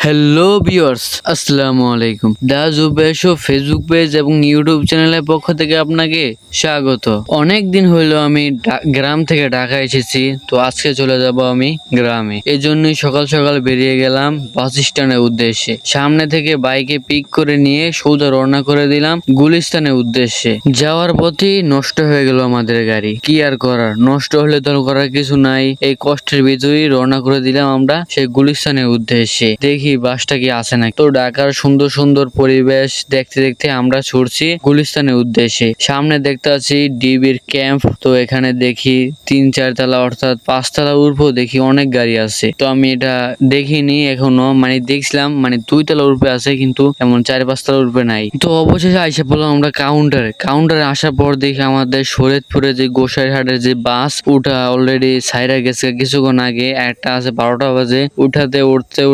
Hello viewers, আসসালামু আলাইকুম। দা Zuber show Facebook page এবং ইউটিউব চ্যানেলের পক্ষ থেকে আপনাকে স্বাগত। অনেক দিন হইলো আমি গ্রাম থেকে ঢাকা এসেছি, তো আজকে চলে যাব আমি গ্রামে। এই জন্যই সকাল সকাল বেরিয়ে গেলাম বাস স্ট্যান্ডের উদ্দেশ্যে। সামনে থেকে বাইকে পিক করে নিয়ে সোজা রওনা করে দিলাম গুলিস্তানের উদ্দেশ্যে। যাওয়ার পথেই নষ্ট হয়ে গেল আমাদের গাড়ি। কি আর করার, নষ্ট হলে তো করার কিছু নাই। এই কষ্টের ভিতরেই রওনা করে দিলাম আমরা সেই গুলিস্তানের উদ্দেশ্যে। দেখি বাসটা কি আসে না। তো ঢাকার সুন্দর সুন্দর পরিবেশ দেখতে দেখতে আমরা ছুটছি গুলিস্তানের উদ্দেশ্যে। সামনে দেখতে পাচ্ছি ডিবির ক্যাম্প। তো এখানে দেখি 3-4 তলা অর্থাৎ 5 তলা উপরেও দেখি অনেক গাড়ি আছে। তো আমি এটা দেখিনি এখনো, মানে দেখছিলাম 2 তলা উপরে আছে, কিন্তু এমন 4-5 তলা উপরে নাই। তো অবশেষে আইসা পড়লাম আমরা কাউন্টারে আসার পর দেখি আমাদের শরীয়তপুরে যে গোসাইরহাটের যে বাস ওটা অলরেডি ছাইরা গেছে কিছুক্ষণ আগে। একটা আছে 12টা বাজে। উঠতে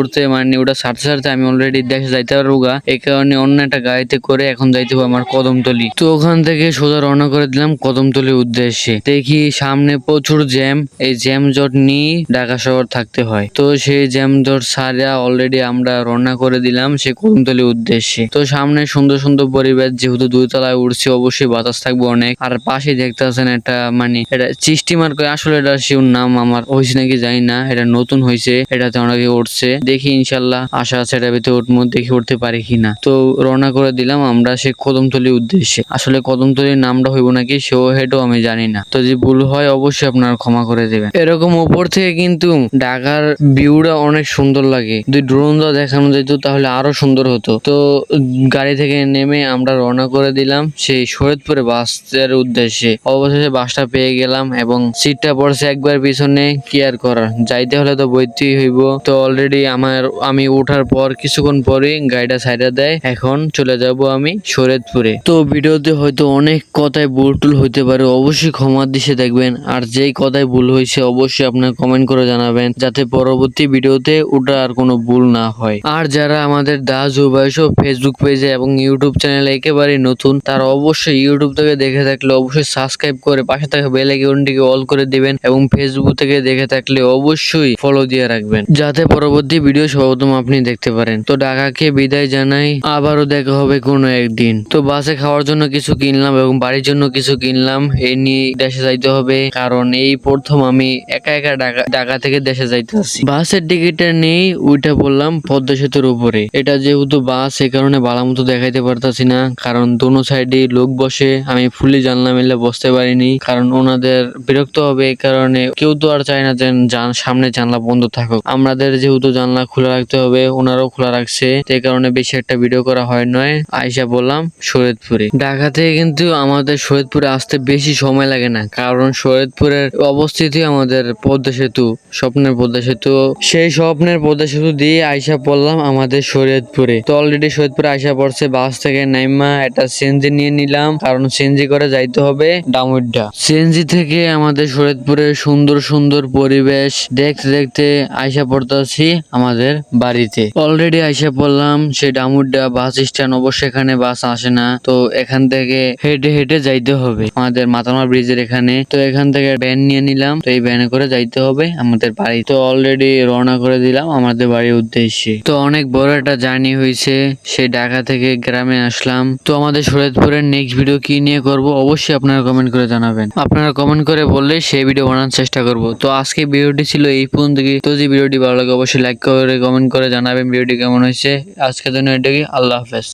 উঠতে ওটা ছাড়তে আমি অলরেডি দেশে যাইতে পারবো গা। এই কারণে অন্য একটা গাড়িতে করে এখন যাইতে হবে আমার কদমতলি। তো ওখান থেকে সোজা রওনা করে দিলাম কদমতলির উদ্দেশ্যে। দেখি সামনে প্রচুর জ্যাম। এই জ্যাম জট নিয়ে ঢাকা শহর থাকতে হয়। তো সেই জ্যাম জট ছাড়া অলরেডি আমরা রওনা করে দিলাম সেই কদমতলির উদ্দেশ্যে। তো সামনে সুন্দর সুন্দর পরিবেশ, যেহেতু 2 তলায় উঠছি অবশ্যই বাতাস থাকবে অনেক। আর পাশে দেখতে পাচ্ছেন একটা এটা চিস্টিমার কয়, আসলে এটা শিওর নাম আমার হয়েছে নাকি জানি না, এটা নতুন হয়েছে, এটাতে অনেকে উঠছে। দেখি ইনশাল্লাহ আশা আছে এটার ভিতরে উঠবো, দেখি উঠতে পারি কিনা। তো রওনা করে দিলাম আমরা সেই কদমতলির উদ্দেশ্যে। আসলে কদমতলির নামটা হইব নাকি সেও হেডও আমি জানি না, তো যে ভুল হয় অবশ্যই আপনারা ক্ষমা করে দেবেন। এরকম উপর থেকে কিন্তু ঢাকার ভিউটা অনেক সুন্দর লাগে। যদি ড্রোন দা দেখানো যেত তাহলে আরো সুন্দর হতো। তো গাড়ি থেকে নেমে আমরা রওনা করে দিলাম সেই শরীয়তপুরে বাসের উদ্দেশ্যে। অবশেষে বাসটা পেয়ে গেলাম এবং সিটটা পড়ছে একবার পিছনে। কি আর করার, যাইতে হলে তো বইতেই হইব। তো অলরেডি আমি ওঠার পর কিছুক্ষণ পরে গাড়িটা সাইডে দেয়। এখন চলে যাব আমি শরীয়তপুরে। তো ভিডিওতে হয়তো অনেক কথায় ভুল টুল হইতে পারে, অবশ্যই ক্ষমা দিশে দেখবেন। আর যেই কথায় ভুল হয়েছে অবশ্যই আপনার কমেন্ট করে জানাবেন, যাতে পরবর্তী ভিডিওতে ওটা আর কোনো ভুল না হয়। আর যারা আমাদের দা জুবাই শো ফেসবুক পেজে এবং ইউটিউব চ্যানেলে একেবারে নতুন, তারা অবশ্যই ইউটিউব থেকে দেখে থাকলে অবশ্যই সাবস্ক্রাইব করে পাশে থাকা বেল আইকনটিকে অল করে দিবেন এবং ফেসবুক থেকে দেখে থাকলে অবশ্যই ফলো দিয়ে রাখবেন, যাতে পরবর্তী ভিডিও সর্বপ্রথম আপনি দেখতে পারেন। তো ঢাকাকে বিদায় জানাই, আবারও দেখা হবে কোনো একদিন। তো বাসে খাওয়ার জন্য কিছু কিনলাম এবং বাড়ির জন্য কিছু কিনলাম। এই নিয়ে দেশে যাইতে হবে, কারণ এই প্রথম আমি একা একা ঢাকা থেকে দেশে যাইতেছি। বাসের টিকিটটা নেই, ওইটা বললাম পদ্মা সেতুর উপরে। এটা যেহেতু বাস, এই কারণে ভালো মতো দেখাইতে পারতাছি না, কারণ দোনো সাইডে লোক বসে। আমি ফুলি জানলা মিলে বসতে পারিনি, কারণ ওনাদের বিরক্ত হবে। এই কারণে কেউ তো আর চায় না যে সামনে জানলা বন্ধ থাকুক। আমাদের যেহেতু জানলা খোলা রাখতে হবে, ওনারাও খোলা রাখছে, এই কারণে বেশি একটা ভিডিও করা হয় নয়। আইসা বললাম শরীয়তপুরে। ঢাকা থেকে কিন্তু আমাদের শরীয়তপুরে আসতে বেশি সময় লাগে না, কারণ শরীয়তপুরের অবস্থিতি আমাদের পদ্মা সেতু, স্বপ্নের পদ্মা সেতু। সেই স্বপ্নের পদ্মা সেতু দিয়ে আইসা পড়লাম আমাদের শরীয়তপুরে। তো অলরেডি শরীয়তপুরে আইসা পড়ছে। বাস থেকে নাইমা একটা সিএনজি নিয়ে নিলাম, কারণ সিএনজি করে যাইতে হবে ডামুড্ডা। সিএনজি থেকে আমাদের শরীয়তপুরের সুন্দর সুন্দর পরিবেশ দেখতে দেখতে আইসা পড়তেছি আমাদের বাড়িতে। অলরেডি আইসা পড়লাম সেই ডামুড্ডা বাস স্ট্যান্ড। অবশ্যই এখানে বাস আসে না, তো এখান থেকে হেঁটে হেঁটে যাইতে হবে আমাদের মাতামা ব্রিজের এখানে। তো এখান থেকে ভ্যান নিয়ে নিলাম, তো এই ভ্যানে করে যাইতে হবে আমাদের বাড়ি। তো অলরেডি রওনা করে দিলাম আমাদের বাড়ির উদ্দেশ্যে। তো অনেক বড় একটা জার্নি হয়েছে, সেই ঢাকা থেকে গ্রামে আসলাম। তো আমাদের শরীয়তপুরের নেক্সট ভিডিও কি নিয়ে করব অবশ্যই আপনারা কমেন্ট করে জানাবেন। আপনারা কমেন্ট করে বললে সেই ভিডিও বানানোর চেষ্টা করব। তো আজকে ভিডিওটি ছিল এই পর্যন্ত। তো যে ভিডিওটি ভালো লাগে অবশ্যই লাইক করে কমেন্ট করে জানাবেন ভিডিওটি কেমন হয়েছে। আজকের জন্য এটাই, আল্লাহ হাফেজ।